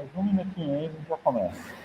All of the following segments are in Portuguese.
Mais um minutinho aí, a gente já começa.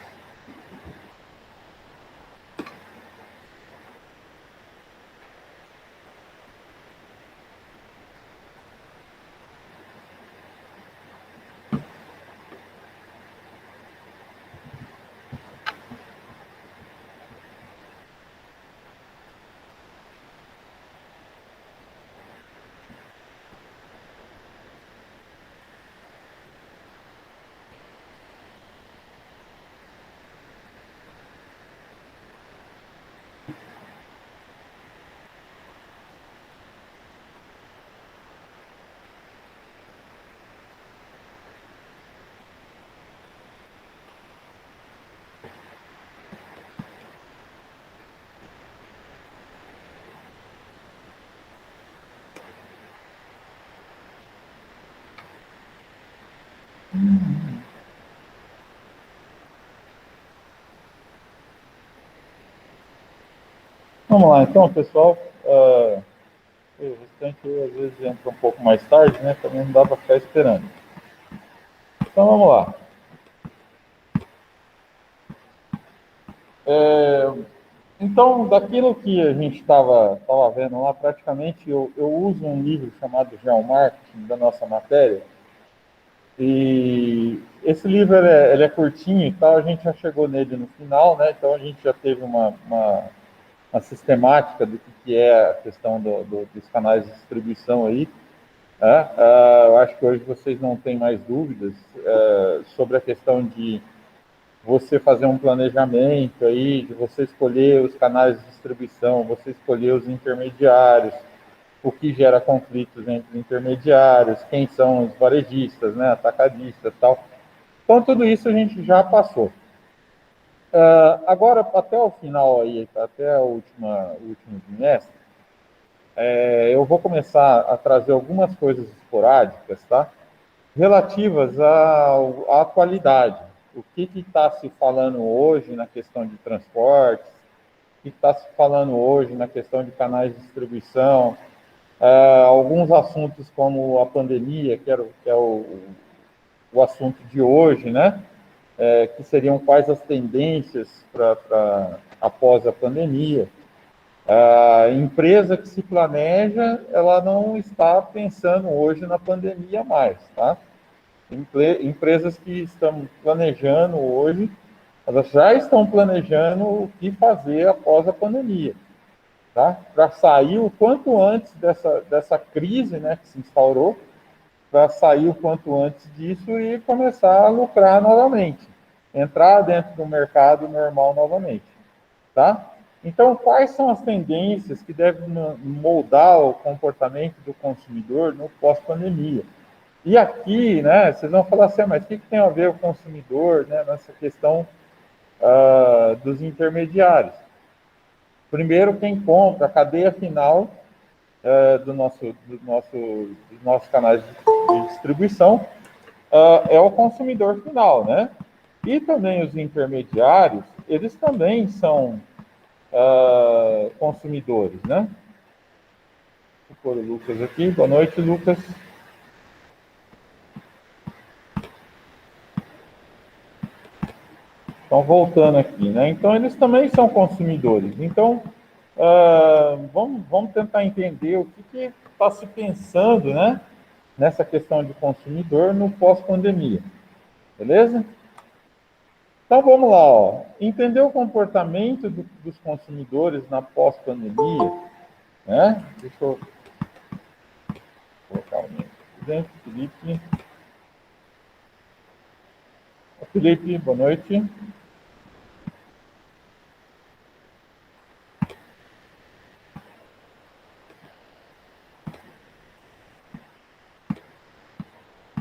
Vamos lá, então, pessoal. O restante às vezes entra um pouco mais tarde, né? Também não dá para ficar esperando. Então, vamos lá. Então, daquilo que a gente estava vendo lá, praticamente eu uso um livro chamado Geomarketing, da nossa matéria, e esse livro ele é curtinho e tal, a gente já chegou nele no final, né? Então a gente já teve uma sistemática do que é a questão dos canais de distribuição aí. Eu acho que hoje vocês não têm mais dúvidas sobre a questão de você fazer um planejamento aí, de você escolher os canais de distribuição, você escolher os intermediários, o que gera conflitos entre os intermediários, quem são os varejistas, né, atacadistas e tal. Então, tudo isso a gente já passou. Agora, até o final aí, até o último trimestre, eu vou começar a trazer algumas coisas esporádicas, tá? Relativas à atualidade. O que está se falando hoje na questão de transportes, o que está se falando hoje na questão de canais de distribuição, alguns assuntos como a pandemia, que é o assunto de hoje, né? Que seriam quais as tendências para após a pandemia. A empresa que se planeja, ela não está pensando hoje na pandemia mais, tá? Empresas que estão planejando hoje, elas já estão planejando o que fazer após a pandemia, tá? Para sair o quanto antes dessa crise, né, que se instaurou, para sair o quanto antes disso e começar a lucrar novamente, entrar dentro do mercado normal novamente, tá? Então, quais são as tendências que devem moldar o comportamento do consumidor no pós-pandemia? E aqui, né, vocês vão falar assim, mas o que tem a ver o consumidor, né, nessa questão dos intermediários? Primeiro, quem compra, a cadeia final dos nossos canais de distribuição é o consumidor final, né? E também os intermediários, eles também são consumidores, né? Vou pôr o Lucas aqui. Boa noite, Lucas. Então, voltando aqui, né? Então, eles também são consumidores. Então, vamos tentar entender o que está se pensando, né? Nessa questão de consumidor no pós-pandemia. Beleza? Então, vamos lá, ó. Entender o comportamento dos consumidores na pós-pandemia, né? Deixa eu colocar o meu presidente, Felipe. Felipe, boa noite.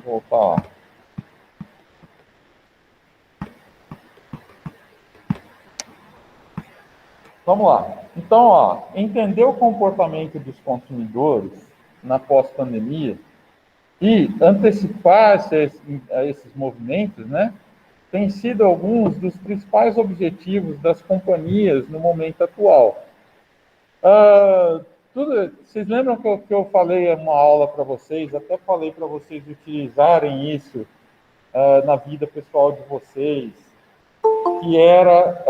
Opa. Vamos lá. Então, ó, entender o comportamento dos consumidores na pós-pandemia e antecipar esses movimentos, né? Tem sido alguns dos principais objetivos das companhias no momento atual. Vocês lembram que eu falei uma aula para vocês, até falei para vocês utilizarem isso na vida pessoal de vocês, que era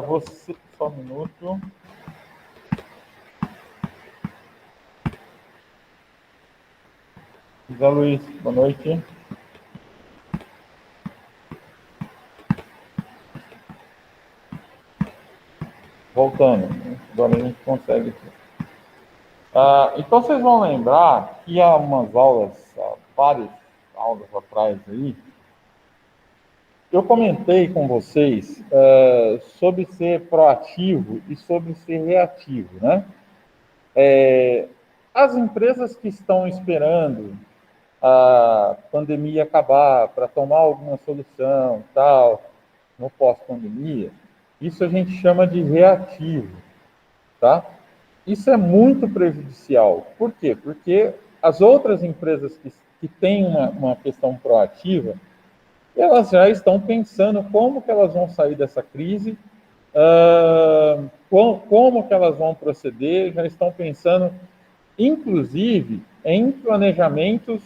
você... Só um minuto. José Luiz, boa noite. Voltando, agora a gente consegue. Então vocês vão lembrar que há umas aulas, várias aulas atrás aí, eu comentei com vocês sobre ser proativo e sobre ser reativo, né? As empresas que estão esperando a pandemia acabar para tomar alguma solução, tal, no pós-pandemia, isso a gente chama de reativo, tá? Isso é muito prejudicial. Por quê? Porque as outras empresas que têm uma questão proativa, elas já estão pensando como que elas vão sair dessa crise, como que elas vão proceder, já estão pensando, inclusive, em planejamentos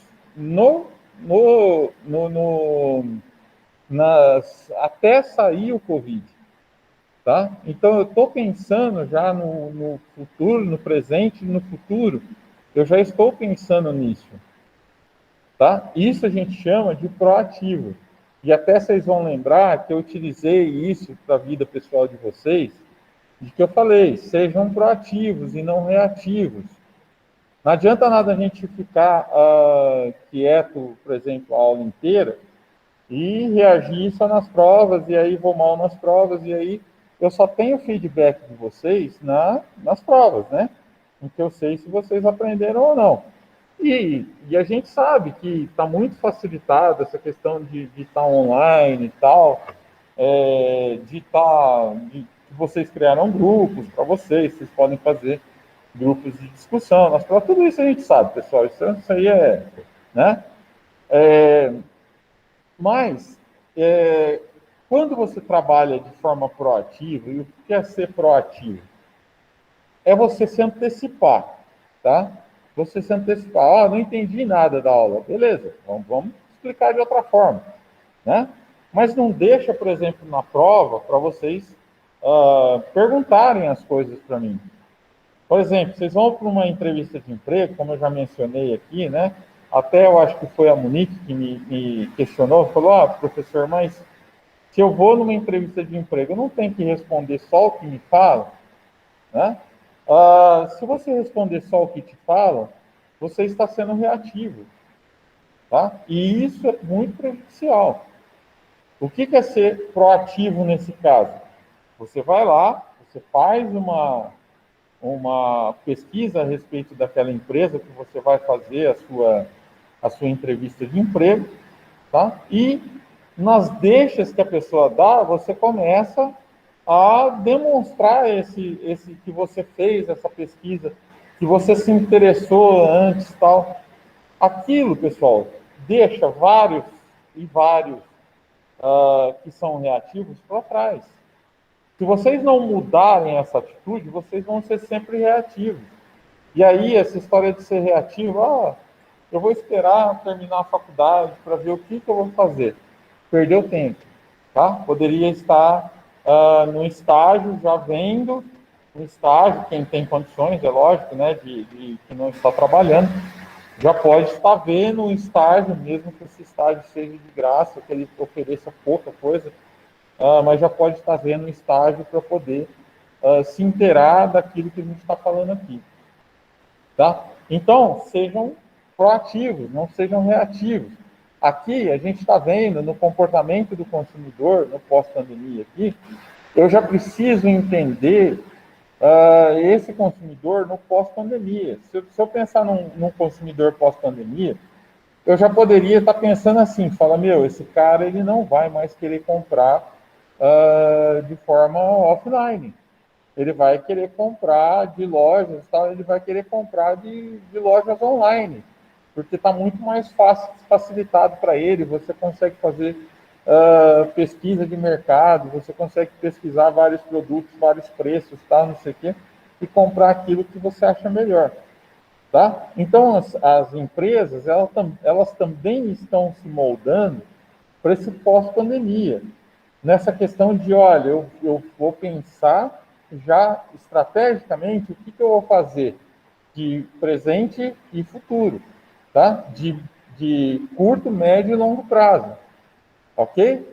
até sair o Covid. Tá? Então, eu estou pensando já no futuro, no presente e no futuro. Eu já estou pensando nisso. Tá? Isso a gente chama de proativo. E até vocês vão lembrar que eu utilizei isso para a vida pessoal de vocês, de que eu falei, sejam proativos e não reativos. Não adianta nada a gente ficar quieto, por exemplo, a aula inteira, e reagir só nas provas, e aí vou mal nas provas, e aí eu só tenho feedback de vocês nas provas, né? Em que eu sei se vocês aprenderam ou não. E a gente sabe que está muito facilitado essa questão de estar online e tal, que vocês criaram grupos para vocês podem fazer grupos de discussão nas provas, tudo isso a gente sabe, pessoal, isso aí né? Mas, quando você trabalha de forma proativa, e o que é ser proativo? É você se antecipar, tá? Você se antecipar. Não entendi nada da aula. Beleza, vamos explicar de outra forma, né? Mas não deixa, por exemplo, na prova, para vocês perguntarem as coisas para mim. Por exemplo, vocês vão para uma entrevista de emprego, como eu já mencionei aqui, né? Até eu acho que foi a Monique que me questionou, falou, professor, mas se eu vou numa entrevista de emprego, eu não tenho que responder só o que me falam, né? Se você responder só o que te falam, você está sendo reativo, tá? E isso é muito prejudicial. O que é ser proativo nesse caso? Você vai lá, você faz uma pesquisa a respeito daquela empresa que você vai fazer a sua entrevista de emprego, tá? E nas deixas que a pessoa dá, você começa a demonstrar esse que você fez, essa pesquisa, que você se interessou antes, tal. Aquilo, pessoal, deixa vários e vários que são reativos para trás. Se vocês não mudarem essa atitude, vocês vão ser sempre reativos. E aí, essa história de ser reativo, eu vou esperar terminar a faculdade para ver o que eu vou fazer. Perdeu tempo, tá? Poderia estar no estágio, já vendo no estágio, quem tem condições, é lógico, né, de que não está trabalhando, já pode estar vendo um estágio, mesmo que esse estágio seja de graça, que ele ofereça pouca coisa, mas já pode estar vendo um estágio para poder se inteirar daquilo que a gente está falando aqui. Tá? Então, sejam proativos, não sejam reativos. Aqui, a gente está vendo no comportamento do consumidor, no pós-pandemia aqui, eu já preciso entender esse consumidor no pós-pandemia. Se eu pensar num consumidor pós-pandemia, eu já poderia estar pensando assim, fala, esse cara ele não vai mais querer comprar de forma offline. Ele vai querer comprar de lojas, tal, ele vai querer comprar de lojas online, porque está muito mais fácil, facilitado para ele, você consegue fazer pesquisa de mercado, você consegue pesquisar vários produtos, vários preços, tal, não sei o quê, e comprar aquilo que você acha melhor. Tá? Então, as empresas, elas também estão se moldando para esse pós-pandemia. Nessa questão de, olha, eu vou pensar já estrategicamente o que eu vou fazer de presente e futuro, tá? De curto, médio e longo prazo, ok?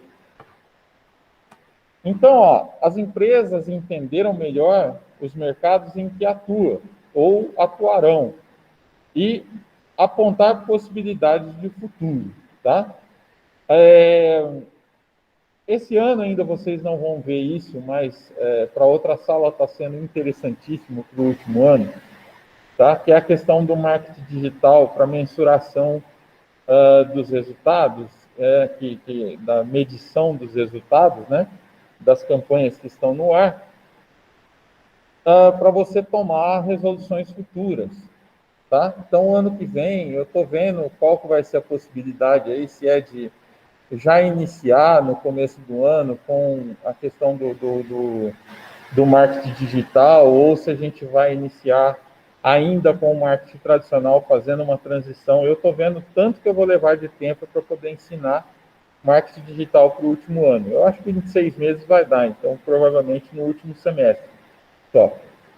Então, ó, as empresas entenderam melhor os mercados em que atuam ou atuarão e apontar possibilidades de futuro, tá? Esse ano ainda vocês não vão ver isso, mas para outra sala está sendo interessantíssimo para o último ano, tá? Que é a questão do marketing digital para mensuração dos resultados, da medição dos resultados, né? Das campanhas que estão no ar, para você tomar resoluções futuras, tá? Então, ano que vem, eu estou vendo qual que vai ser a possibilidade aí, se é de já iniciar no começo do ano com a questão do marketing digital, ou se a gente vai iniciar ainda com o marketing tradicional, fazendo uma transição. Eu estou vendo tanto que eu vou levar de tempo para poder ensinar marketing digital para o último ano. Eu acho que em 6 meses vai dar, então provavelmente no último semestre. Só.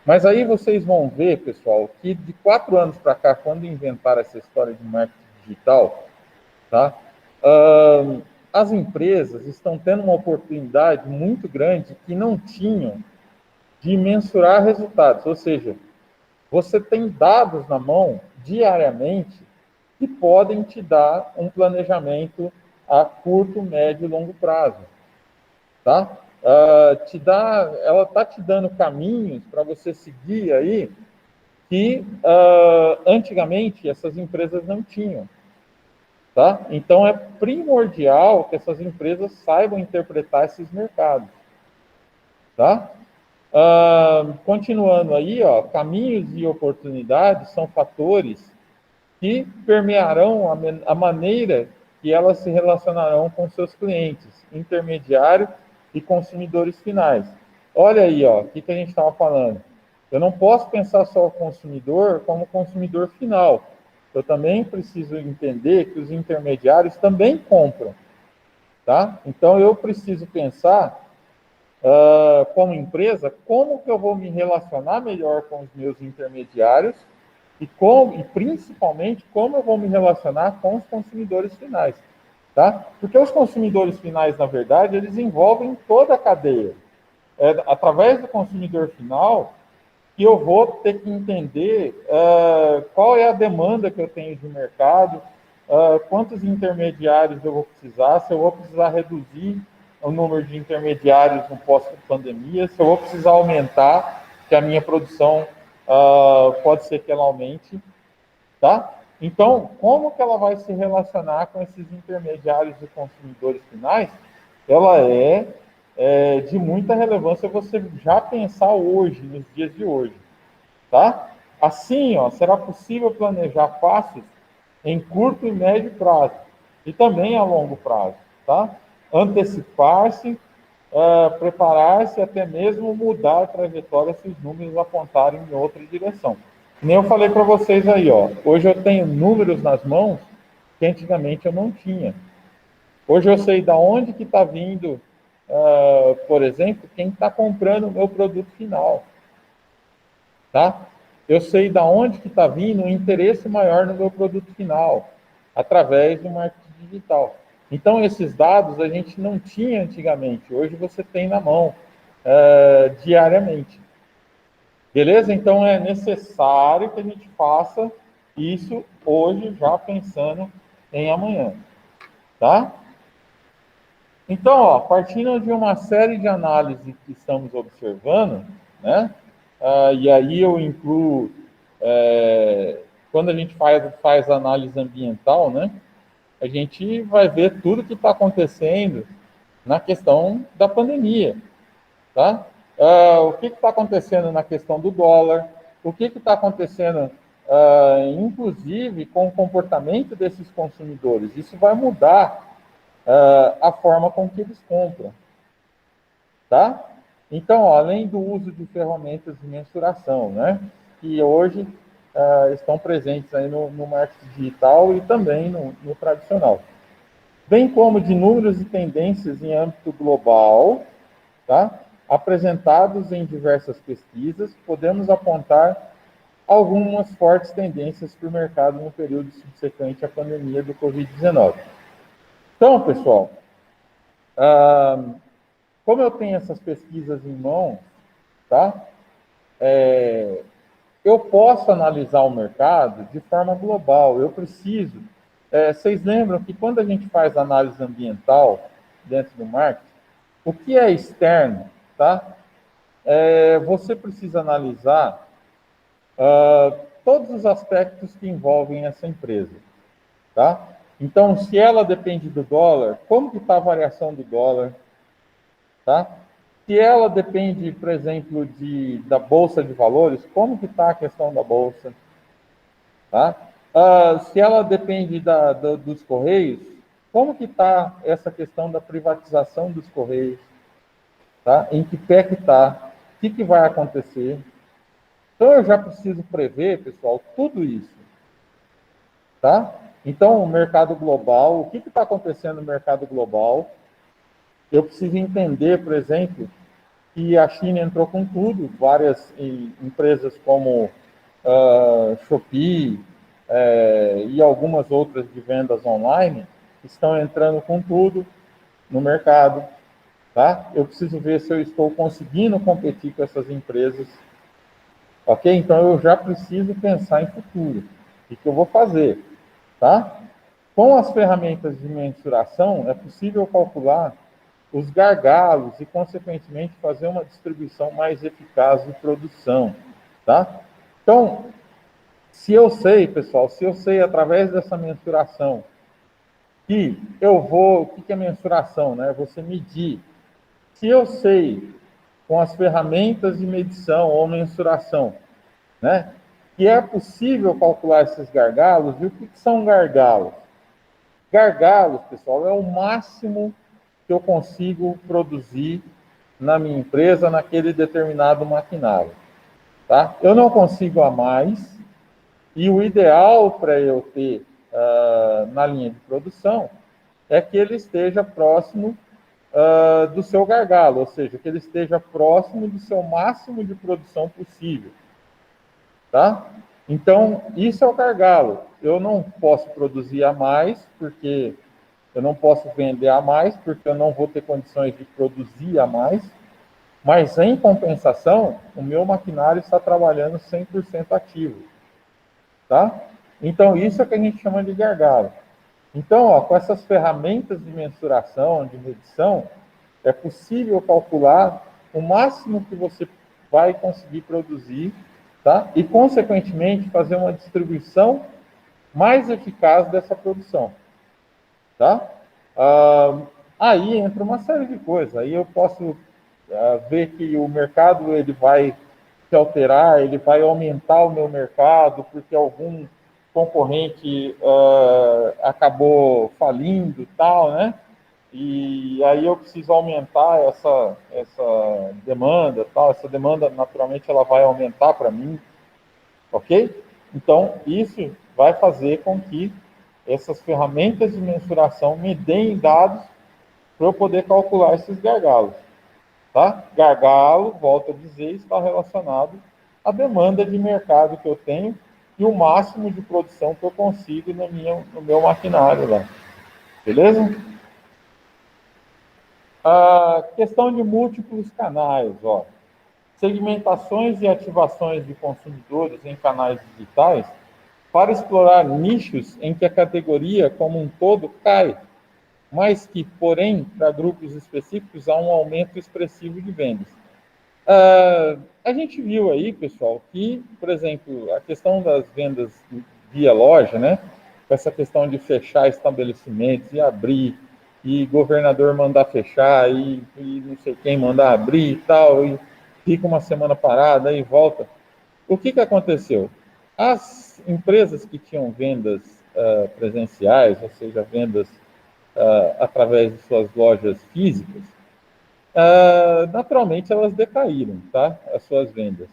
Mas aí vocês vão ver, pessoal, que de 4 anos para cá, quando inventaram essa história de marketing digital, tá? As empresas estão tendo uma oportunidade muito grande que não tinham de mensurar resultados. Ou seja, você tem dados na mão diariamente que podem te dar um planejamento a curto, médio e longo prazo, tá? Ela está te dando caminhos para você seguir aí que antigamente essas empresas não tinham. Tá? Então, é primordial que essas empresas saibam interpretar esses mercados. Tá? Continuando aí, ó, caminhos e oportunidades são fatores que permearão a maneira que elas se relacionarão com seus clientes, intermediários e consumidores finais. Olha aí, ó, o que a gente estava falando. Eu não posso pensar só o consumidor como consumidor final. Eu também preciso entender que os intermediários também compram, tá? Então, eu preciso pensar, como empresa, como que eu vou me relacionar melhor com os meus intermediários e principalmente, como eu vou me relacionar com os consumidores finais, tá? Porque os consumidores finais, na verdade, eles envolvem toda a cadeia. Através do consumidor final que eu vou ter que entender qual é a demanda que eu tenho de mercado, quantos intermediários eu vou precisar, se eu vou precisar reduzir o número de intermediários no pós-pandemia, se eu vou precisar aumentar, que a minha produção pode ser que ela aumente, tá? Então, como que ela vai se relacionar com esses intermediários e consumidores finais? Ela de muita relevância você já pensar hoje, nos dias de hoje, tá? Assim, ó, será possível planejar passos em curto e médio prazo e também a longo prazo, tá? Antecipar-se, preparar-se, até mesmo mudar a trajetória se os números apontarem em outra direção. Nem eu falei para vocês aí, ó. Hoje eu tenho números nas mãos que antigamente eu não tinha. Hoje eu sei da onde que está vindo, por exemplo, quem está comprando o meu produto final, tá? Eu sei da onde que está vindo o interesse maior no meu produto final, através do marketing digital. Então, esses dados a gente não tinha antigamente, hoje você tem na mão, diariamente. Beleza? Então, é necessário que a gente faça isso hoje, já pensando em amanhã, tá? Então, ó, partindo de uma série de análises que estamos observando, né? E aí eu incluo, quando a gente faz análise ambiental, né? A gente vai ver tudo que está acontecendo na questão da pandemia, tá? O que está acontecendo na questão do dólar, o que está acontecendo, inclusive, com o comportamento desses consumidores. Isso vai mudar a forma com que eles compram, tá? Então, ó, além do uso de ferramentas de mensuração, né, que hoje estão presentes aí no marketing digital e também no tradicional. bem como de números e tendências em âmbito global, tá? Apresentados em diversas pesquisas, podemos apontar algumas fortes tendências para o mercado no período subsequente à pandemia do Covid-19. Então, pessoal, como eu tenho essas pesquisas em mãos, tá? Eu posso analisar o mercado de forma global. Eu preciso. Vocês lembram que quando a gente faz análise ambiental dentro do marketing, o que é externo, tá? Você precisa analisar todos os aspectos que envolvem essa empresa, tá? Então, se ela depende do dólar, como que está a variação do dólar, tá? Se ela depende, por exemplo, da bolsa de valores, como que está a questão da bolsa, tá? Se ela depende dos correios, como que está essa questão da privatização dos correios, tá? Em que pé que está? O que vai acontecer? Então, eu já preciso prever, pessoal, tudo isso, tá? Então, o mercado global, o que está acontecendo no mercado global? Eu preciso entender, por exemplo, que a China entrou com tudo, várias empresas como Shopee e algumas outras de vendas online estão entrando com tudo no mercado, tá? Eu preciso ver se eu estou conseguindo competir com essas empresas, ok? Então, eu já preciso pensar em futuro. O que eu vou fazer, tá? Com as ferramentas de mensuração, é possível calcular os gargalos e, consequentemente, fazer uma distribuição mais eficaz de produção, tá? Então, se eu sei, pessoal, se eu sei através dessa mensuração que eu vou, o que é mensuração, né? Você medir. Se eu sei com as ferramentas de medição ou mensuração, né, que é possível calcular esses gargalos, e o que são gargalos? Gargalos, pessoal, é o máximo que eu consigo produzir na minha empresa, naquele determinado maquinário, tá? Eu não consigo a mais, e o ideal para eu ter na linha de produção é que ele esteja próximo do seu gargalo, ou seja, que ele esteja próximo do seu máximo de produção possível, tá? Então, isso é o gargalo. Eu não posso produzir a mais, porque eu não posso vender a mais, porque eu não vou ter condições de produzir a mais, mas, em compensação, o meu maquinário está trabalhando 100% ativo, tá? Então, isso é o que a gente chama de gargalo. Então, ó, com essas ferramentas de mensuração, de medição, é possível calcular o máximo que você vai conseguir produzir, tá? E, consequentemente, fazer uma distribuição mais eficaz dessa produção, tá? Aí entra uma série de coisas. Aí eu posso ver que o mercado ele vai se alterar, ele vai aumentar o meu mercado, porque algum concorrente acabou falindo, tal, né? E aí eu preciso aumentar essa demanda, tal. Essa demanda, naturalmente, ela vai aumentar para mim, ok? Então, isso vai fazer com que essas ferramentas de mensuração me deem dados para eu poder calcular esses gargalos. Tá? Gargalo, volto a dizer, está relacionado à demanda de mercado que eu tenho e o máximo de produção que eu consigo no meu maquinário lá. Beleza? A questão de múltiplos canais, ó. Segmentações e ativações de consumidores em canais digitais para explorar nichos em que a categoria como um todo cai, mas que, porém, para grupos específicos há um aumento expressivo de vendas. A gente viu aí, pessoal, que, por exemplo, a questão das vendas via loja, né? Essa questão de fechar estabelecimentos e abrir, e governador mandar fechar, e não sei quem mandar abrir e tal, e fica uma semana parada e volta. O que aconteceu? As empresas que tinham vendas presenciais, ou seja, vendas através de suas lojas físicas, naturalmente elas decaíram, tá? As suas vendas.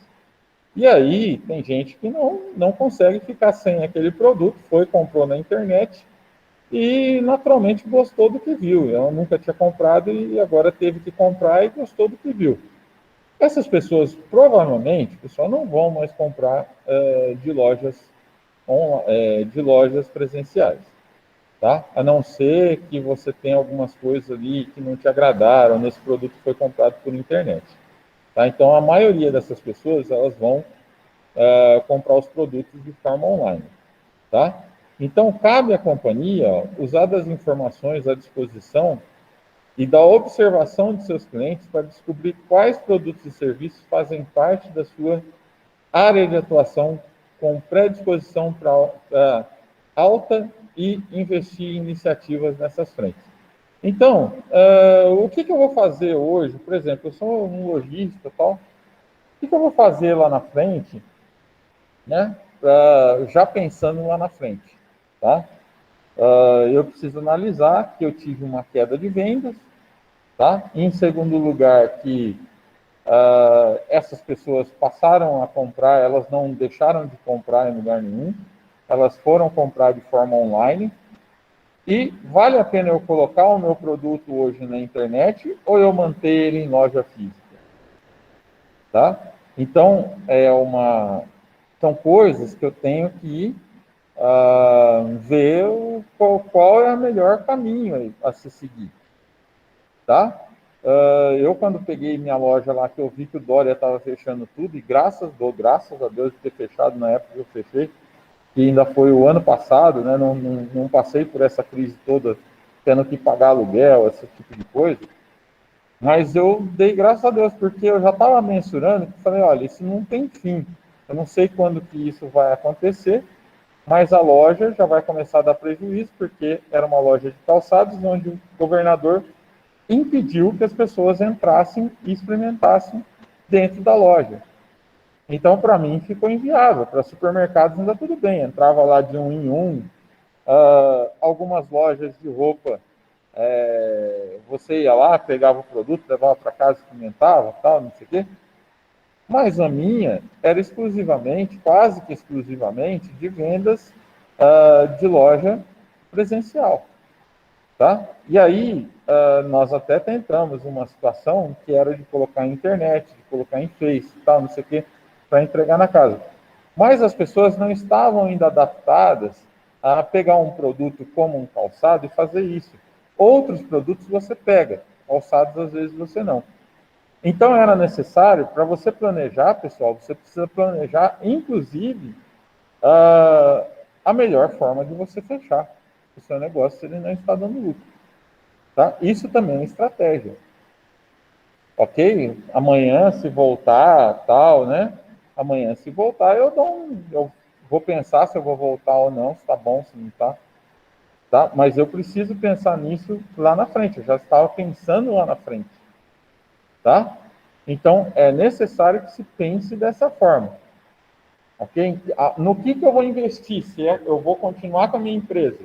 E aí tem gente que não consegue ficar sem aquele produto, comprou na internet e naturalmente gostou do que viu. Ela nunca tinha comprado e agora teve que comprar e gostou do que viu. Essas pessoas provavelmente, pessoal, não vão mais comprar de lojas presenciais, tá? A não ser que você tenha algumas coisas ali que não te agradaram nesse produto que foi comprado por internet, tá? Então a maioria dessas pessoas elas vão comprar os produtos de forma online, tá? Então cabe à companhia usar das informações à disposição e da observação de seus clientes para descobrir quais produtos e serviços fazem parte da sua área de atuação com predisposição para alta e investir em iniciativas nessas frentes. Então, o que eu vou fazer hoje? Por exemplo, eu sou um lojista, tal. O que eu vou fazer lá na frente, né? Já pensando lá na frente, tá? Eu preciso analisar que eu tive uma queda de vendas, tá? Em segundo lugar, que essas pessoas passaram a comprar, elas não deixaram de comprar em lugar nenhum, elas foram comprar de forma online. E vale a pena eu colocar o meu produto hoje na internet ou eu manter ele em loja física? Tá? Então, são coisas que eu tenho que ver qual é o melhor caminho a se seguir. Tá? Eu, quando peguei minha loja lá, que eu vi que o Dória estava fechando tudo, e graças a Deus de ter fechado na época que eu fechei, que ainda foi o ano passado, né? Não passei por essa crise toda tendo que pagar aluguel, esse tipo de coisa, mas eu dei graças a Deus, porque eu já estava mensurando, que falei, olha, isso não tem fim, eu não sei quando que isso vai acontecer, mas a loja já vai começar a dar prejuízo, porque era uma loja de calçados, onde o governador impediu que as pessoas entrassem e experimentassem dentro da loja. Então, para mim, ficou inviável. Para supermercados ainda tudo bem, entrava lá de um em um. Algumas lojas de roupa, você ia lá, pegava o produto, levava para casa, experimentava, tal, não sei o quê. Mas a minha era exclusivamente, quase que exclusivamente, de vendas de loja presencial. Tá? E aí, nós até tentamos uma situação que era de colocar em internet, de colocar em Face, tal, não sei o quê, para entregar na casa. Mas as pessoas não estavam ainda adaptadas a pegar um produto como um calçado e fazer isso. Outros produtos você pega, calçados às vezes você não. Então era necessário, para você planejar, pessoal, você precisa planejar, inclusive, a melhor forma de você fechar o seu negócio se ele não está dando lucro. Tá? Isso também é estratégia. Ok? Amanhã, se voltar, tal, né? Amanhã, se voltar, eu vou pensar se eu vou voltar ou não, se tá bom, se não tá. Tá? Mas eu preciso pensar nisso lá na frente. Eu já estava pensando lá na frente. Tá? Então, é necessário que se pense dessa forma. Ok? No que eu vou investir? Se eu vou continuar com a minha empresa?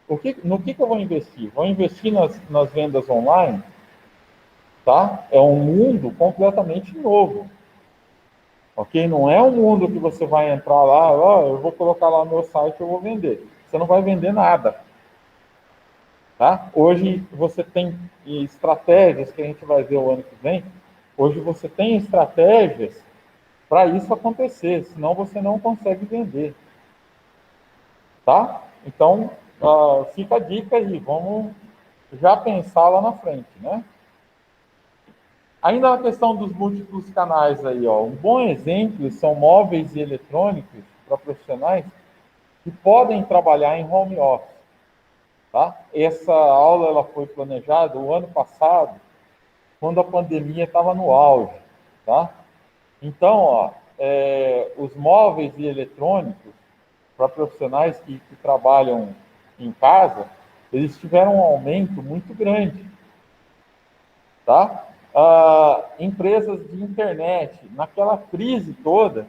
No que eu vou investir? Vou investir nas vendas online? Tá? É um mundo completamente novo, ok? Não é um mundo que você vai entrar lá, eu vou colocar lá no meu site, eu vou vender. Você não vai vender nada, tá? Hoje você tem estratégias que a gente vai ver o ano que vem. Hoje você tem estratégias para isso acontecer, senão você não consegue vender, tá? Então, fica a dica aí, vamos já pensar lá na frente, né? Ainda a questão dos múltiplos canais aí, ó. Um bom exemplo são móveis e eletrônicos para profissionais que podem trabalhar em home office, tá? Essa aula ela foi planejada o ano passado, quando a pandemia estava no auge, tá? Então, ó, os móveis e eletrônicos para profissionais que trabalham em casa, eles tiveram um aumento muito grande, tá? Empresas de internet, naquela crise toda,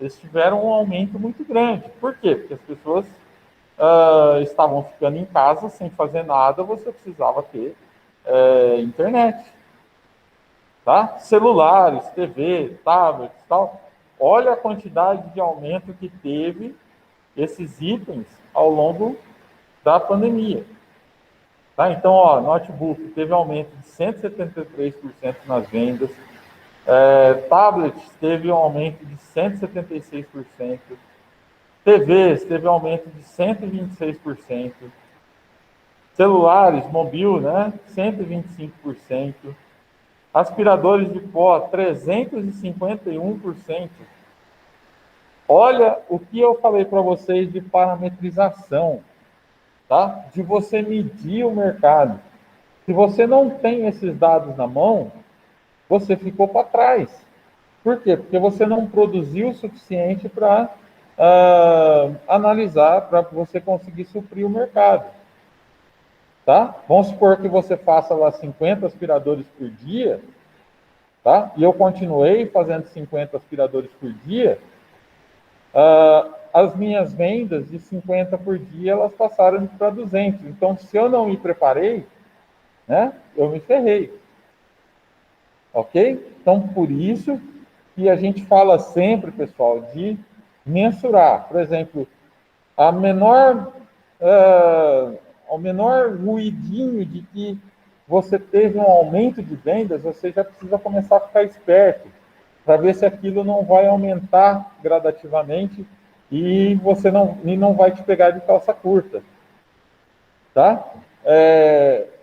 eles tiveram um aumento muito grande. Por quê? Porque as pessoas estavam ficando em casa sem fazer nada, você precisava ter internet, tá? Celulares, TV, tablets, tal. Olha a quantidade de aumento que teve esses itens ao longo da pandemia. Tá? Então, ó, notebook teve aumento de 173% nas vendas, tablets teve um aumento de 176%, TVs teve um aumento de 126%, celulares, mobil, né, 125%, aspiradores de pó, 351%. Olha o que eu falei para vocês de parametrização, tá? De você medir o mercado. Se você não tem esses dados na mão, você ficou para trás. Por quê? Porque você não produziu o suficiente para analisar, para você conseguir suprir o mercado. Tá? Vamos supor que você faça lá 50 aspiradores por dia, tá? E eu continuei fazendo 50 aspiradores por dia, as minhas vendas de 50 por dia, elas passaram para 200. Então, se eu não me preparei, né, eu me ferrei. Ok? Então, por isso que a gente fala sempre, pessoal, de mensurar. Por exemplo, a menor, ao menor ruidinho de que você teve um aumento de vendas, você já precisa começar a ficar esperto, para ver se aquilo não vai aumentar gradativamente e você não vai te pegar de calça curta. Tá?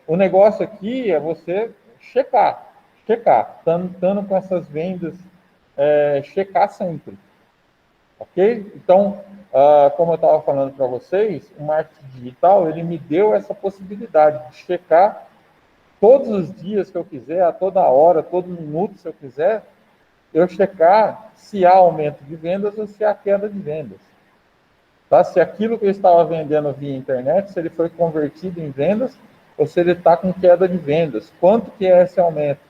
O negócio aqui é você checar, estando com essas vendas, checar sempre. Ok? Então, como eu estava falando para vocês, o marketing digital, ele me deu essa possibilidade de checar todos os dias que eu quiser, a toda hora, todo minuto, se eu quiser, eu checar se há aumento de vendas ou se há queda de vendas. Tá? Se aquilo que eu estava vendendo via internet, se ele foi convertido em vendas ou se ele está com queda de vendas. Quanto que é esse aumento?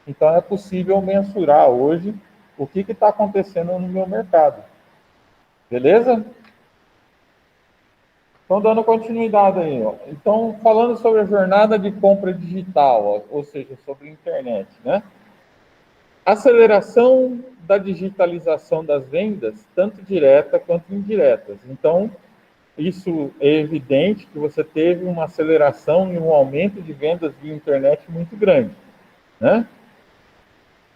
Então, é possível mensurar hoje o que está acontecendo no meu mercado. Beleza? Então, dando continuidade aí. Ó. Então, falando sobre a jornada de compra digital, ó, ou seja, sobre a internet, né? Aceleração da digitalização das vendas, tanto direta quanto indiretas. Então, isso é evidente que você teve uma aceleração e um aumento de vendas via internet muito grande, né?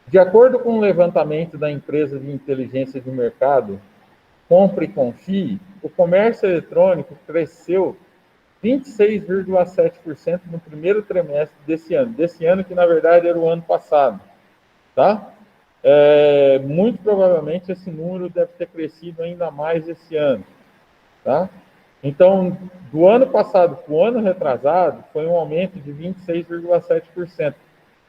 De acordo com o levantamento da empresa de inteligência de mercado, Compre e Confie, o comércio eletrônico cresceu 26,7% no primeiro trimestre desse ano que na verdade era o ano passado, tá? Muito provavelmente esse número deve ter crescido ainda mais esse ano, tá? Então, do ano passado para o ano retrasado, foi um aumento de 26,7%.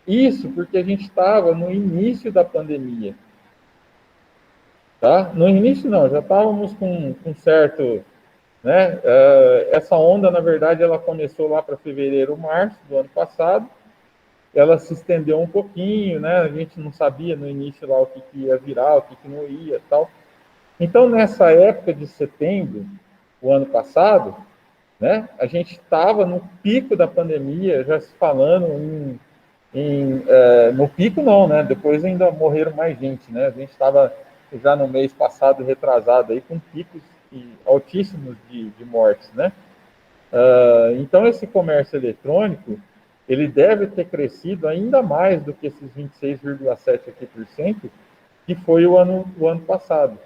Isso porque a gente estava no início da pandemia. Tá? No início, não, já estávamos com certo... Né? Essa onda, na verdade, ela começou lá para fevereiro, março do ano passado. Ela se estendeu um pouquinho, né? A gente não sabia no início lá o que ia virar, o que não ia tal. Então, nessa época de setembro, o ano passado, né? A gente estava no pico da pandemia, já se falando no pico não, né? Depois ainda morreram mais gente, né? A gente estava já no mês passado, retrasado, aí, com picos altíssimos de mortes, né? Então, esse comércio eletrônico, ele deve ter crescido ainda mais do que esses 26,7% que foi o ano passado,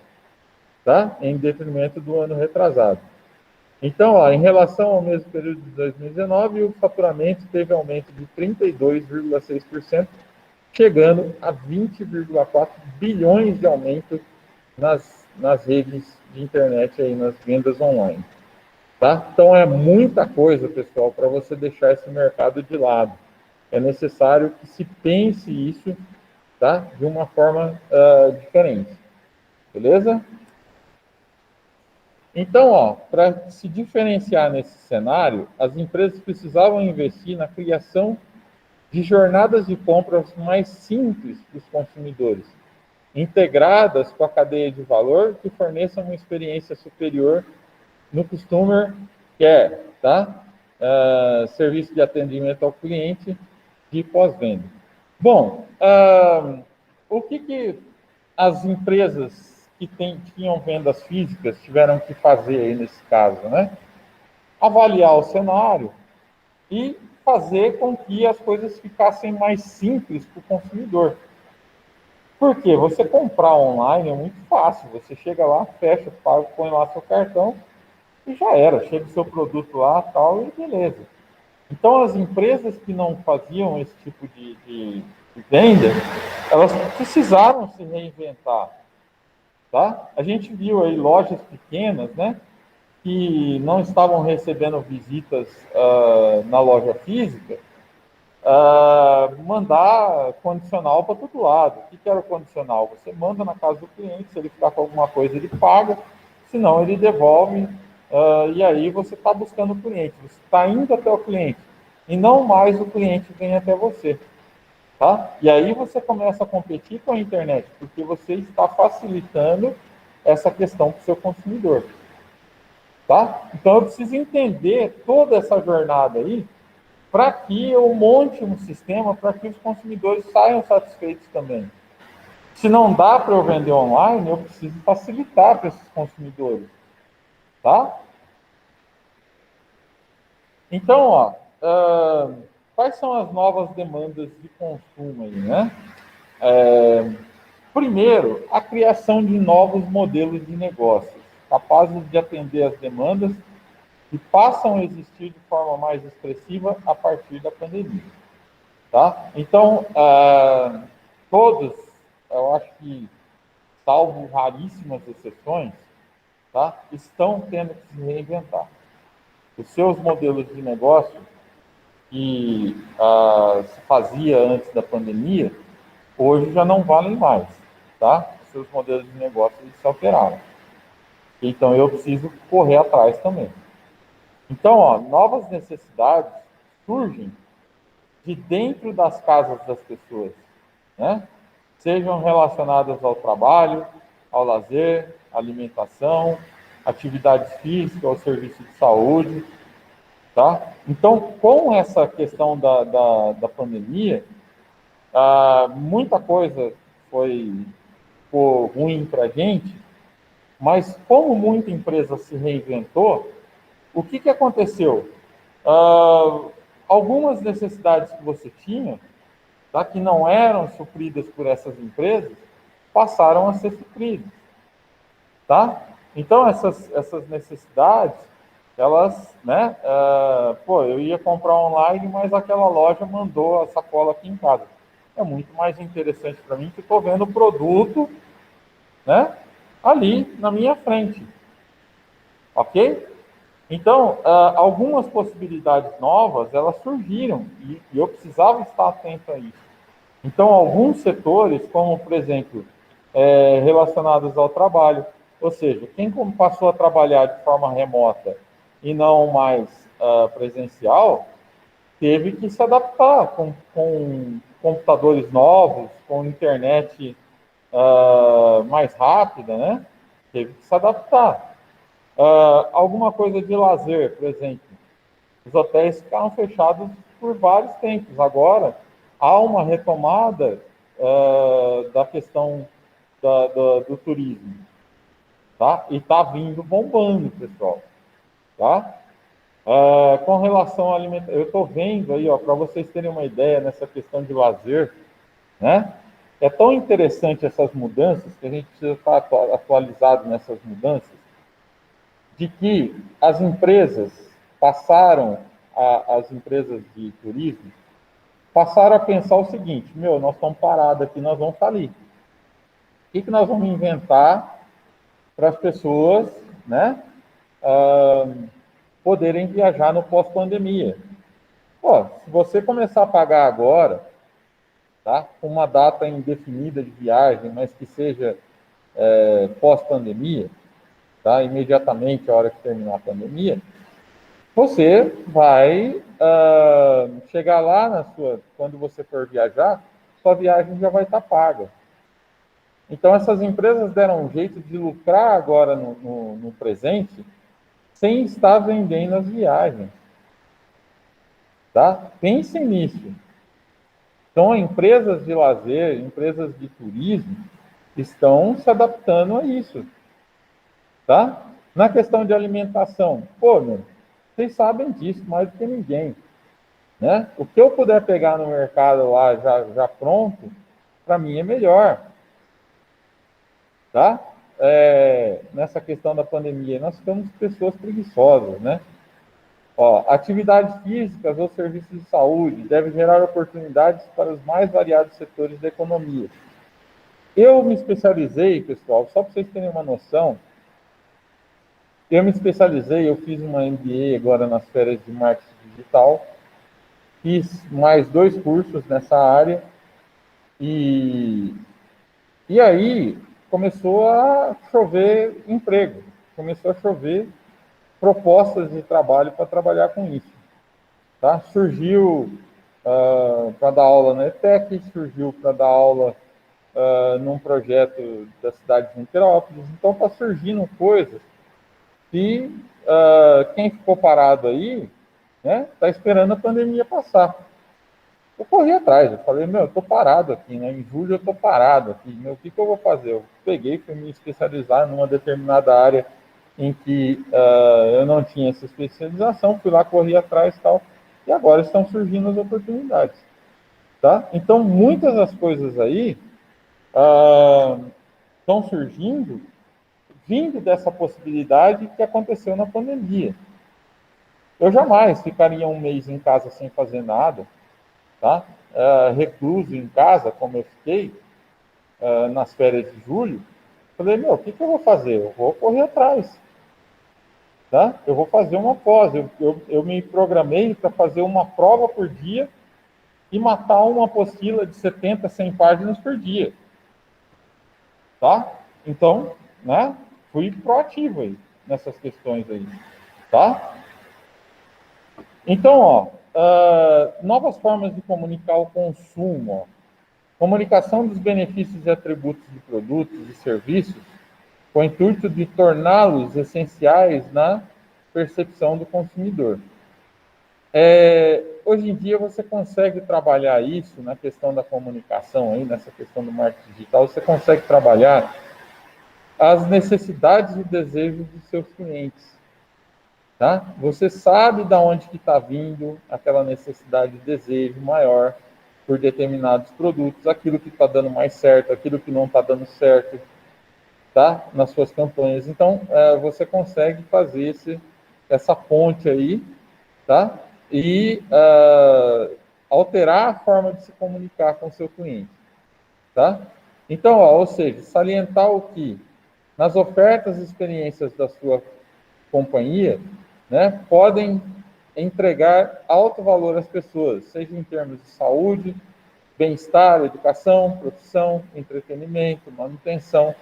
tá? Em detrimento do ano retrasado. Então, ó, em relação ao mesmo período de 2019, o faturamento teve aumento de 32,6%, chegando a 20,4 bilhões de aumento nas redes de internet, aí, nas vendas online. Tá? Então, é muita coisa, pessoal, para você deixar esse mercado de lado. É necessário que se pense isso, tá? De uma forma diferente. Beleza? Então, para se diferenciar nesse cenário, as empresas precisavam investir na criação de jornadas de compras mais simples para os consumidores, integradas com a cadeia de valor que forneçam uma experiência superior no customer care, tá? Serviço de atendimento ao cliente de pós-venda. Bom, o que as empresas que tinham vendas físicas tiveram que fazer aí nesse caso, né? avaliar o cenário e fazer com que as coisas ficassem mais simples para o consumidor. Porque você comprar online é muito fácil. Você chega lá, fecha, paga, põe lá seu cartão e já era. Chega o seu produto lá, tal, e beleza. Então, as empresas que não faziam esse tipo de venda, elas precisaram se reinventar. Tá? A gente viu aí lojas pequenas, né, que não estavam recebendo visitas na loja física, mandar condicional para todo lado. O que era o condicional? Você manda na casa do cliente, se ele ficar com alguma coisa, ele paga, senão ele devolve, e aí você está buscando o cliente, você está indo até o cliente, e não mais o cliente vem até você. Tá? E aí você começa a competir com a internet, porque você está facilitando essa questão para o seu consumidor. Tá? Então eu preciso entender toda essa jornada aí para que eu monte um sistema para que os consumidores saiam satisfeitos também. Se não dá para eu vender online, eu preciso facilitar para esses consumidores. Tá? Então, ó, quais são as novas demandas de consumo aí, né? Primeiro, a criação de novos modelos de negócios, capazes de atender às demandas que passam a existir de forma mais expressiva a partir da pandemia. Tá? Então, todos, eu acho que, salvo raríssimas exceções, tá, estão tendo que se reinventar. Os seus modelos de negócio que se fazia antes da pandemia, hoje já não valem mais. Tá? Os seus modelos de negócio eles se alteraram. Então, eu preciso correr atrás também. Então, ó, novas necessidades surgem de dentro das casas das pessoas, né? Sejam relacionadas ao trabalho, ao lazer, alimentação, atividades físicas, ao serviço de saúde, tá? Então, com essa questão da pandemia, muita coisa ficou ruim para a gente, mas como muita empresa se reinventou, o que aconteceu? Algumas necessidades que você tinha, tá, que não eram supridas por essas empresas, passaram a ser supridas. Tá? Então, essas necessidades, elas, né, eu ia comprar online, mas aquela loja mandou a sacola aqui em casa. É muito mais interessante para mim que estou vendo o produto, né, ali na minha frente. Ok? Então, algumas possibilidades novas, elas surgiram e eu precisava estar atento a isso. Então, alguns setores, como, por exemplo, relacionados ao trabalho, ou seja, quem passou a trabalhar de forma remota e não mais presencial, teve que se adaptar com computadores novos, com internet mais rápida, né? Teve que se adaptar. Alguma coisa de lazer, por exemplo. Os hotéis ficaram fechados por vários tempos. Agora, há uma retomada da questão do turismo. Tá? E está vindo bombando, pessoal. Tá? Com relação à alimentação, eu estou vendo aí, para vocês terem uma ideia nessa questão de lazer, né? É tão interessante essas mudanças que a gente precisa estar atualizado nessas mudanças, de que as empresas as empresas de turismo, passaram a pensar o seguinte: nós estamos parados aqui, nós vamos falir. O que nós vamos inventar para as pessoas, né, poderem viajar no pós-pandemia? Se você começar a pagar agora, tá, com uma data indefinida de viagem, mas que seja pós-pandemia, tá, imediatamente a hora que terminar a pandemia, você vai chegar lá quando você for viajar, sua viagem já vai estar paga. Então, essas empresas deram um jeito de lucrar agora no presente, sem estar vendendo as viagens. Tá? Pensem nisso. Então, empresas de lazer, empresas de turismo, estão se adaptando a isso. Tá? Na questão de alimentação, Vocês sabem disso mais do que ninguém, né? O que eu puder pegar no mercado lá já pronto, para mim é melhor, tá? Nessa questão da pandemia, nós ficamos pessoas preguiçosas, né? Ó, atividades físicas ou serviços de saúde devem gerar oportunidades para os mais variados setores da economia. Eu me especializei, pessoal, só para vocês terem uma noção, eu fiz uma MBA agora nas férias de marketing digital, fiz mais 2 cursos nessa área, e, e aí começou a chover emprego, começou a chover propostas de trabalho para trabalhar com isso. Tá? Surgiu para dar aula na ETEC, surgiu para dar aula num projeto da cidade de Niterópolis. Então está surgindo coisas que quem ficou parado aí, né, está esperando a pandemia passar. Eu corri atrás, eu falei, eu estou parado aqui, né? Em julho eu estou parado aqui, o que eu vou fazer? Eu peguei, fui me especializar numa determinada área em que eu não tinha essa especialização, fui lá, corri atrás e tal, e agora estão surgindo as oportunidades, tá? Então, muitas das coisas aí estão surgindo vindo dessa possibilidade que aconteceu na pandemia. Eu jamais ficaria um mês em casa sem fazer nada, tá? Recluso em casa, como eu fiquei nas férias de julho. Falei, o que eu vou fazer? Eu vou correr atrás, tá? Eu vou fazer uma pós. Eu me programei para fazer uma prova por dia e matar uma apostila de 70, 100 páginas por dia, tá? Então, né? Fui proativo aí nessas questões aí, tá? Então, novas formas de comunicar o consumo. Ó. Comunicação dos benefícios e atributos de produtos e serviços com o intuito de torná-los essenciais na percepção do consumidor. Hoje em dia você consegue trabalhar isso na questão da comunicação, aí, nessa questão do marketing digital, você consegue trabalhar as necessidades e desejos dos seus clientes. Tá? Você sabe de onde que está vindo aquela necessidade e desejo maior por determinados produtos, aquilo que está dando mais certo, aquilo que não está dando certo, tá? Nas suas campanhas. Então, você consegue fazer essa ponte aí, tá? E alterar a forma de se comunicar com o seu cliente, tá? Então, ou seja, salientar o que nas ofertas e experiências da sua companhia, né, podem entregar alto valor às pessoas, seja em termos de saúde, bem-estar, educação, profissão, entretenimento, manutenção,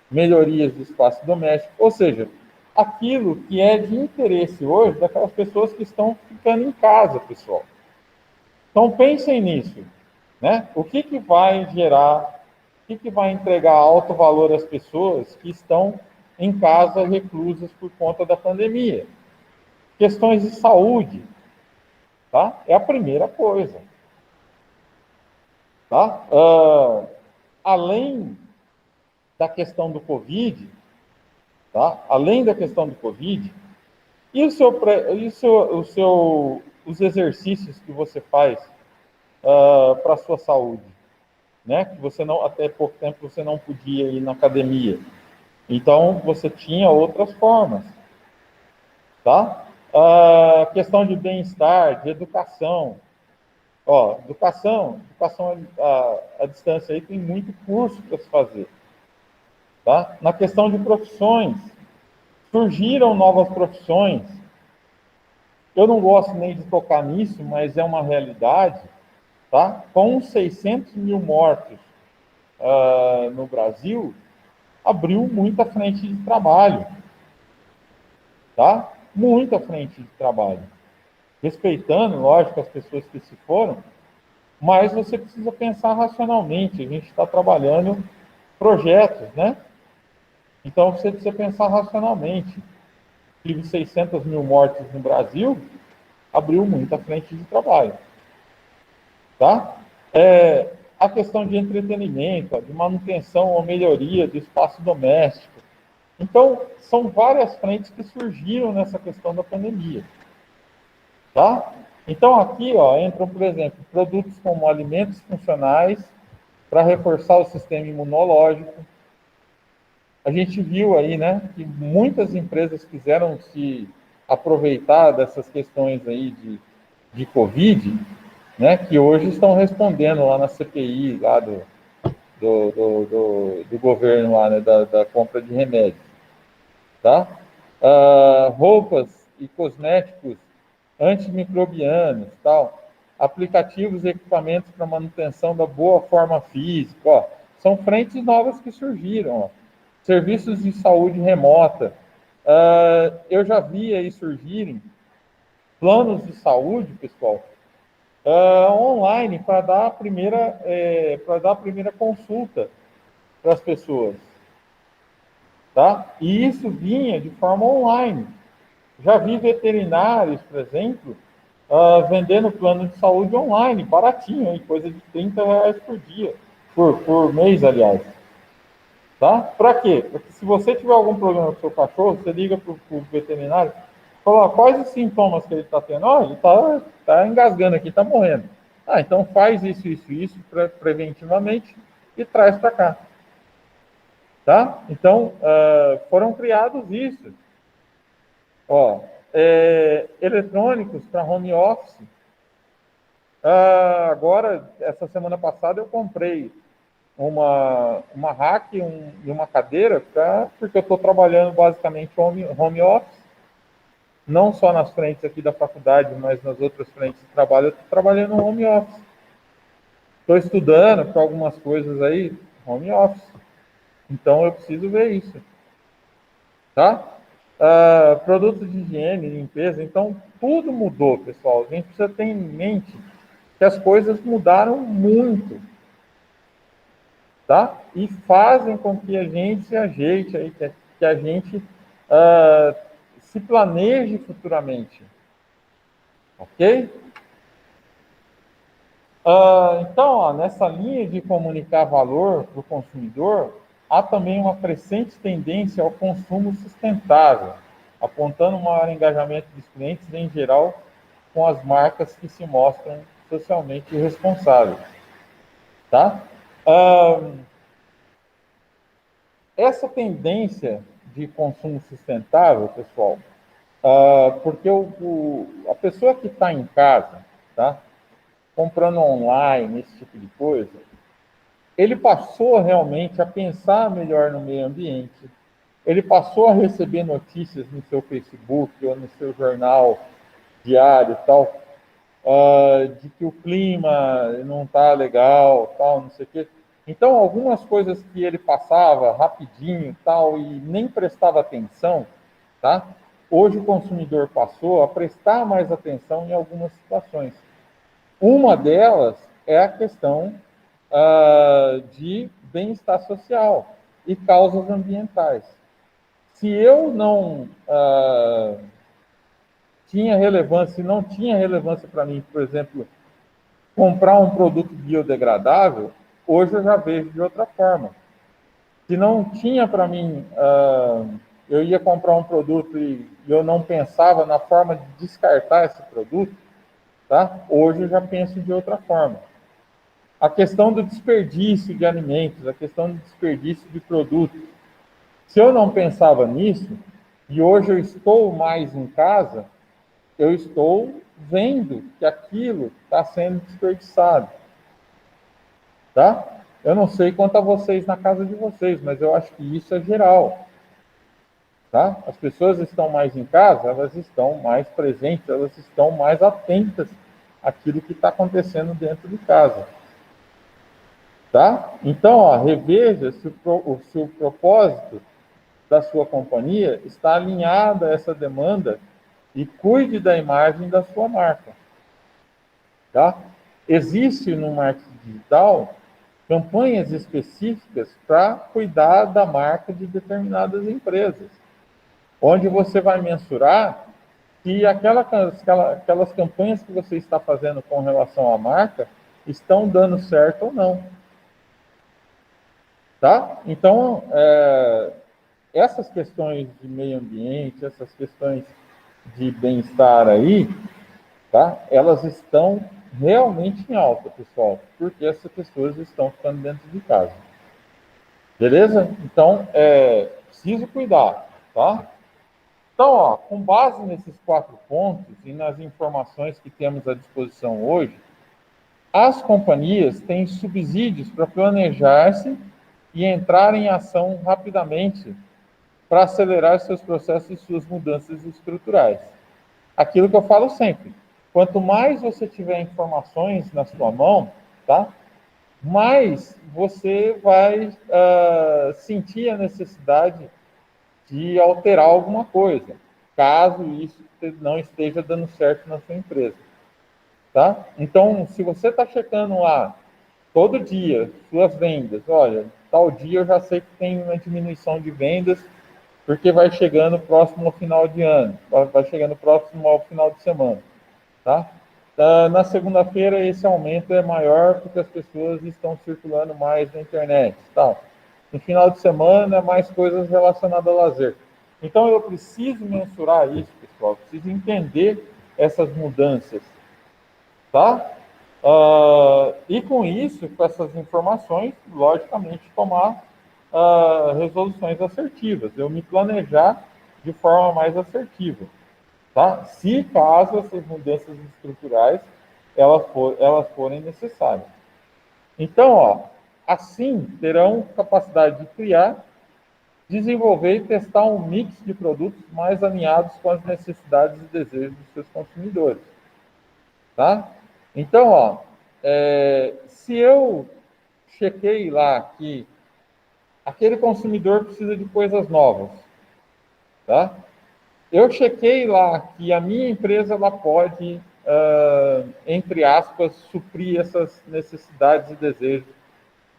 melhorias do espaço doméstico, ou seja, aquilo que é de interesse hoje daquelas pessoas que estão ficando em casa, pessoal. Então pensem nisso, né? O que vai gerar, o que vai entregar alto valor às pessoas que estão em casa reclusas por conta da pandemia? Questões de saúde, tá? É a primeira coisa, tá? Além da questão do Covid, tá? Além da questão do Covid, e os exercícios que você faz para a sua saúde, né? Que você não, até pouco tempo você não podia ir na academia. Então, você tinha outras formas, tá? Questão de bem-estar, de educação. Ó, educação à distância aí tem muito curso para se fazer, tá? Na questão de profissões, surgiram novas profissões. Eu não gosto nem de tocar nisso, mas é uma realidade, tá? Com 600 mil mortos no Brasil, abriu muita frente de trabalho, tá? Muita frente de trabalho. Respeitando, lógico, as pessoas que se foram, mas você precisa pensar racionalmente. A gente está trabalhando projetos, né? Então você precisa pensar racionalmente. Tive 600 mil mortes no Brasil, abriu muita frente de trabalho, tá? A questão de entretenimento, de manutenção ou melhoria do espaço doméstico. Então, são várias frentes que surgiram nessa questão da pandemia, tá? Então, aqui, ó, entram, por exemplo, produtos como alimentos funcionais para reforçar o sistema imunológico. A gente viu aí, né, que muitas empresas quiseram se aproveitar dessas questões aí de Covid, né, que hoje estão respondendo lá na CPI, lá do governo, lá, né, da compra de remédios, tá? Roupas e cosméticos antimicrobianos, tal, aplicativos e equipamentos para manutenção da boa forma física, ó, são frentes novas que surgiram, ó. Serviços de saúde remota. Eu já vi aí surgirem planos de saúde, pessoal, online para dar para dar a primeira consulta para as pessoas, tá? E isso vinha de forma online. Já vi veterinários, por exemplo, vendendo plano de saúde online, baratinho, hein? Coisa de R$ 30 por dia, por mês, aliás. Tá? Para quê? Porque se você tiver algum problema com o seu cachorro, você liga para o veterinário, fala, quais os sintomas que ele está tendo? Ele está engasgando aqui, está morrendo. Então faz isso preventivamente e traz para cá. Tá? Então, foram criados isso. Ó, eletrônicos para home office. Agora, essa semana passada, eu comprei uma rack e uma cadeira, porque eu estou trabalhando basicamente home office, não só nas frentes aqui da faculdade, mas nas outras frentes de trabalho, eu estou trabalhando home office. Estou estudando para algumas coisas aí, home office. Então, eu preciso ver isso. Tá? Produtos de higiene, limpeza. Então, tudo mudou, pessoal. A gente precisa ter em mente que as coisas mudaram muito, tá? E fazem com que a gente se ajeite, aí, que a gente se planeje futuramente, ok? Então, ó, nessa linha de comunicar valor para o consumidor, há também uma crescente tendência ao consumo sustentável, apontando um maior engajamento dos clientes em geral com as marcas que se mostram socialmente responsáveis, tá? Essa tendência de consumo sustentável, pessoal, porque a pessoa que está em casa, tá, comprando online, esse tipo de coisa, ele passou realmente a pensar melhor no meio ambiente, ele passou a receber notícias no seu Facebook ou no seu jornal diário e tal, de que o clima não está legal, tal, não sei o quê. Então, algumas coisas que ele passava rapidinho, tal, e nem prestava atenção, tá? Hoje o consumidor passou a prestar mais atenção em algumas situações. Uma delas é a questão de bem-estar social e causas ambientais. Se eu não tinha relevância, se não tinha relevância para mim, por exemplo, comprar um produto biodegradável, hoje eu já vejo de outra forma. Se não tinha para mim, eu ia comprar um produto e eu não pensava na forma de descartar esse produto, tá? Hoje eu já penso de outra forma. A questão do desperdício de alimentos, a questão do desperdício de produtos. Se eu não pensava nisso, e hoje eu estou mais em casa, eu estou vendo que aquilo está sendo desperdiçado. Tá? Eu não sei quanto a vocês na casa de vocês, mas eu acho que isso é geral. Tá? As pessoas estão mais em casa, elas estão mais presentes, elas estão mais atentas àquilo que está acontecendo dentro de casa. Tá? Então, ó, reveja se o propósito da sua companhia está alinhado a essa demanda e cuide da imagem da sua marca. Tá? Existe no marketing digital campanhas específicas para cuidar da marca de determinadas empresas, onde você vai mensurar se aquelas campanhas que você está fazendo com relação à marca estão dando certo ou não. Tá? Então, essas questões de meio ambiente, essas questões de bem-estar aí, tá? Elas estão realmente em alta, pessoal, porque essas pessoas estão ficando dentro de casa. Beleza? Então, preciso cuidar, tá? Então, ó, com base nesses 4 pontos e nas informações que temos à disposição hoje, as companhias têm subsídios para planejar-se e entrar em ação rapidamente para acelerar seus processos e suas mudanças estruturais. Aquilo que eu falo sempre, quanto mais você tiver informações na sua mão, tá? Mais você vai sentir a necessidade de alterar alguma coisa, caso isso não esteja dando certo na sua empresa, tá? Então, se você está checando lá todo dia suas vendas, olha, tal dia eu já sei que tem uma diminuição de vendas, porque vai chegando próximo ao final de ano, vai chegando próximo ao final de semana, tá? Na segunda-feira esse aumento é maior porque as pessoas estão circulando mais na internet, tal. No final de semana, mais coisas relacionadas ao lazer. Então eu preciso mensurar isso, pessoal, preciso entender essas mudanças, tá? E com isso, com essas informações, logicamente, tomar resoluções assertivas, eu me planejar de forma mais assertiva, tá? Se caso essas mudanças estruturais elas forem necessárias. Então, ó, assim terão capacidade de criar, desenvolver e testar um mix de produtos mais alinhados com as necessidades e desejos dos seus consumidores, tá? Então, ó, se eu chequei lá que aquele consumidor precisa de coisas novas, tá? Eu chequei lá que a minha empresa ela pode, entre aspas, suprir essas necessidades e desejos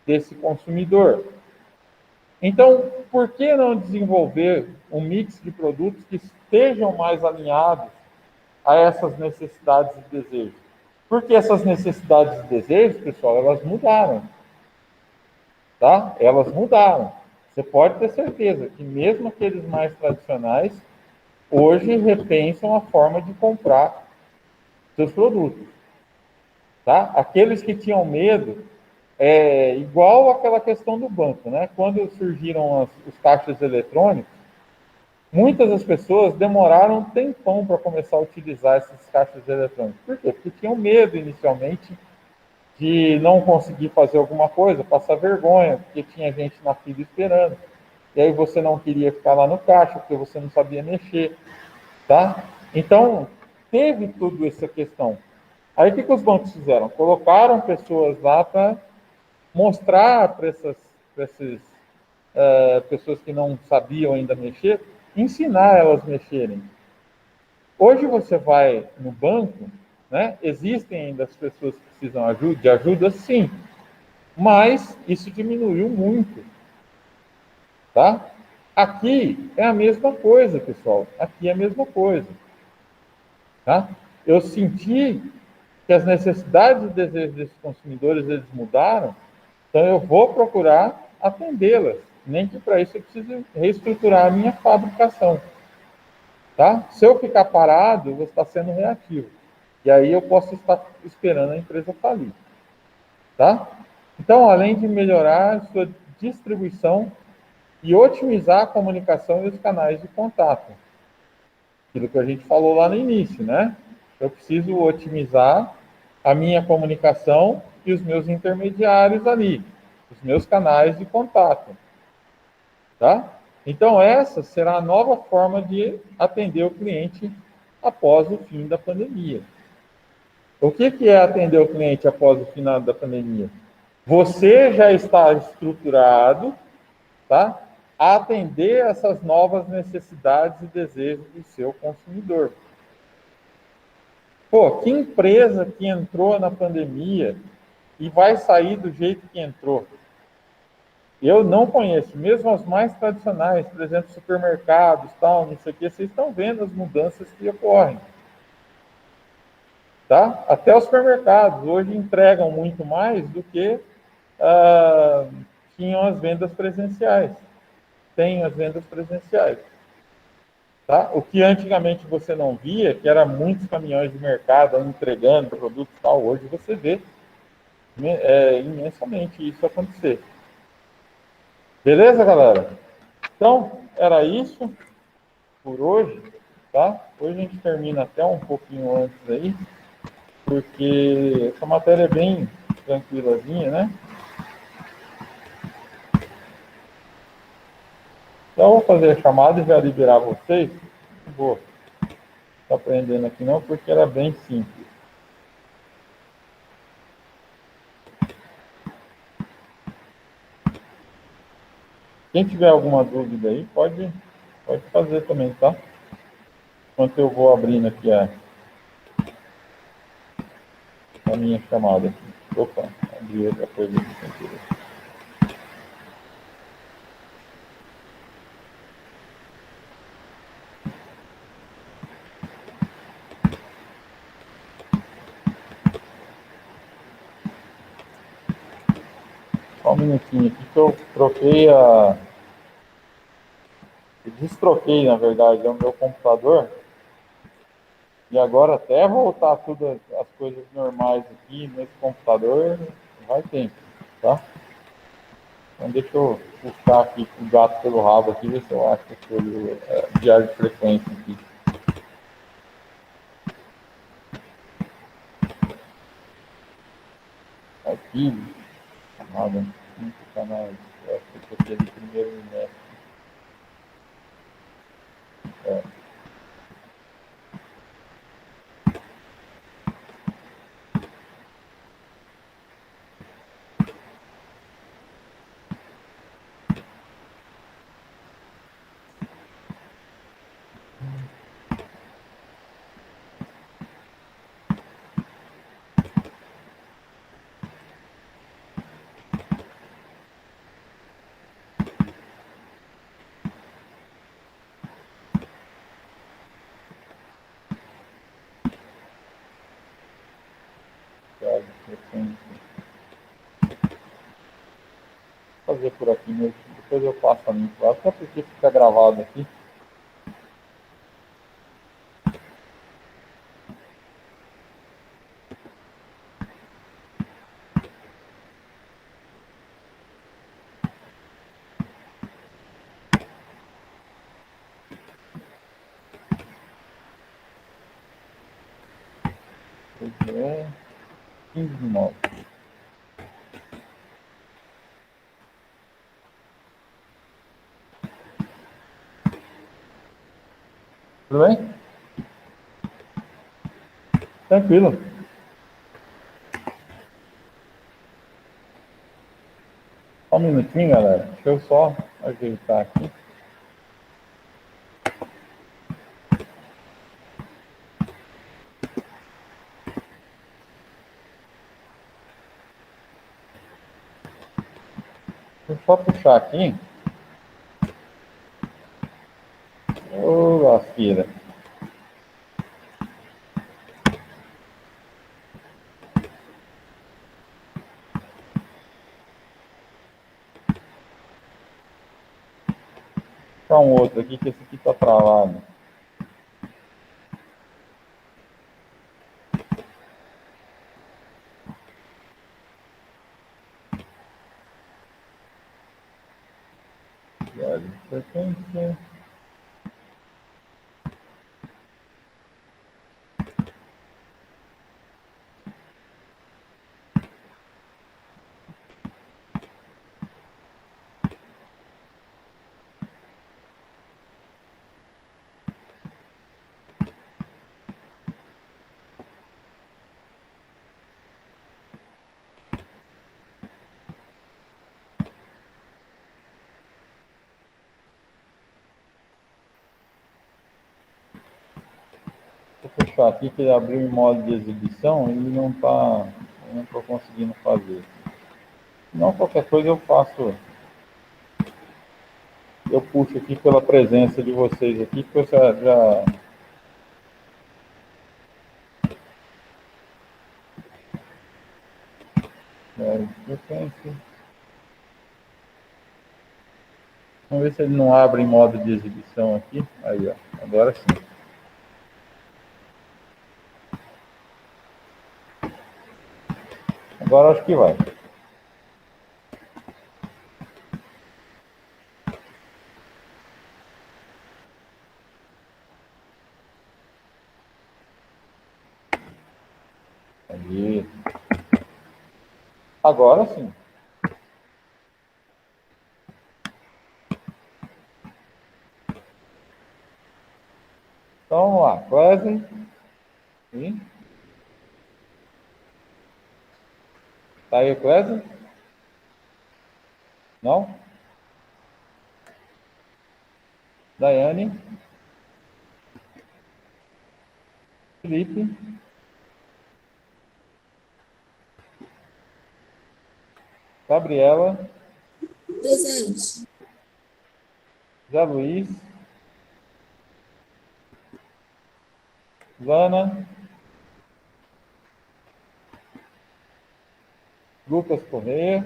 desse consumidor. Então, por que não desenvolver um mix de produtos que estejam mais alinhados a essas necessidades e desejos? Porque essas necessidades e desejos, pessoal, elas mudaram, tá? Elas mudaram. Você pode ter certeza que mesmo aqueles mais tradicionais, hoje repensam a forma de comprar seus produtos, tá? Aqueles que tinham medo, igual aquela questão do banco, né? Quando surgiram os caixas eletrônicos, muitas das pessoas demoraram um tempão para começar a utilizar esses caixas eletrônicos. Por quê? Porque tinham medo inicialmente de não conseguir fazer alguma coisa, passar vergonha, porque tinha gente na fila esperando. E aí você não queria ficar lá no caixa, porque você não sabia mexer, tá? Então, teve tudo essa questão. Aí, o que os bancos fizeram? Colocaram pessoas lá para mostrar para essas pessoas que não sabiam ainda mexer, ensinar elas a mexerem. Hoje você vai no banco, né? Existem ainda as pessoas que precisam de ajuda, sim, mas isso diminuiu muito, tá? Aqui é a mesma coisa, pessoal. Aqui é a mesma coisa, tá? Eu senti que as necessidades e desejos desses consumidores eles mudaram, então eu vou procurar atendê-las, nem que para isso eu precise reestruturar a minha fabricação, tá? Se eu ficar parado, eu vou estar sendo reativo. E aí eu posso estar esperando a empresa falir, tá? Então, além de melhorar a sua distribuição e otimizar a comunicação e os canais de contato. Aquilo que a gente falou lá no início, né? Eu preciso otimizar a minha comunicação e os meus intermediários ali, os meus canais de contato, tá? Então, essa será a nova forma de atender o cliente após o fim da pandemia. O que é atender o cliente após o final da pandemia? Você já está estruturado, tá? A atender essas novas necessidades e desejos do seu consumidor. Pô, que empresa que entrou na pandemia e vai sair do jeito que entrou? Eu não conheço, mesmo as mais tradicionais, por exemplo, supermercados, tal, não sei o que, vocês estão vendo as mudanças que ocorrem. Tá? Até os supermercados hoje entregam muito mais do que tinham as vendas presenciais. Tem as vendas presenciais. Tá? O que antigamente você não via, que era muitos caminhões de mercado entregando produtos e tal, hoje você vê imensamente isso acontecer. Beleza, galera? Então, era isso por hoje, tá? Hoje a gente termina até um pouquinho antes aí, porque essa matéria é bem tranquilazinha, né? Então, eu vou fazer a chamada e já liberar vocês. Não vou estar aprendendo aqui não, porque era bem simples. Quem tiver alguma dúvida aí, pode fazer também, tá? Enquanto eu vou abrindo aqui a minha chamada. Opa, abri outra coisa aqui sem querer. Só um minutinho aqui que eu troquei eu destroquei, na verdade, o meu computador. E agora até voltar tudo as coisas normais aqui nesse computador, vai tempo, tá? Então deixa eu puxar aqui o gato pelo rabo aqui, ver se eu acho que eu diário de frequência aqui. Arquivo, chamada, 5 canais, eu acho que eu aqui ali primeiro no Mestre. É. Diário de frequência. Vou fazer por aqui mesmo, depois eu passo a link lá, só porque fica gravado aqui. Hoje é 15 de nove. Tudo bem? Tranquilo. Só um minutinho, galera. Deixa eu só ajeitar aqui. Deixa eu só puxar aqui. Ô, lasqueira. Puxar um outro aqui, que esse aqui tá travado. Diário de frequência. Vou puxar aqui que ele abriu em modo de exibição e não tá. Eu não estou conseguindo fazer. Não, qualquer coisa eu faço. Eu puxo aqui pela presença de vocês aqui, porque eu já frequência. Vamos ver se ele não abre em modo de exibição aqui. Aí, ó. Agora sim. Agora acho que vai. Aí. Agora sim. Então vamos lá. Wesley. Sim. Tá aí, Wesley? Não? Daiane. Felipe. Gabriela. Presente. Zé Luiz. Lana. Lucas Correia.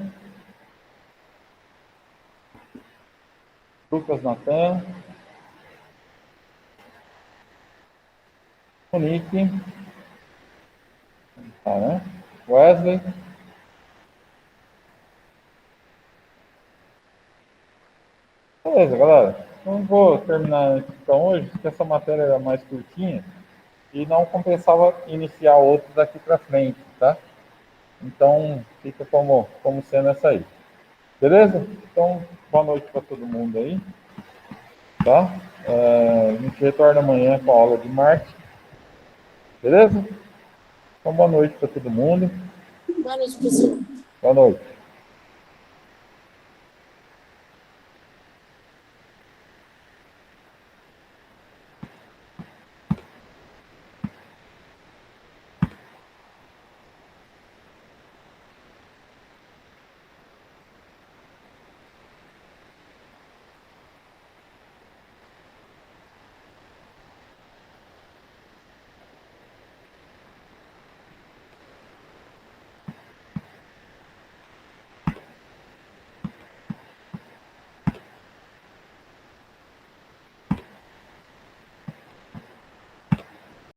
Lucas Natan. Monique. Tá, né? Wesley. Beleza, galera. Então vou terminar então hoje, porque essa matéria era mais curtinha e não compensava iniciar outros daqui para frente, tá? Então fica como sendo essa aí. Beleza? Então, boa noite para todo mundo aí, tá? A gente retorna amanhã com a aula de marketing. Beleza? Então, boa noite para todo mundo. Boa noite, professor. Boa noite.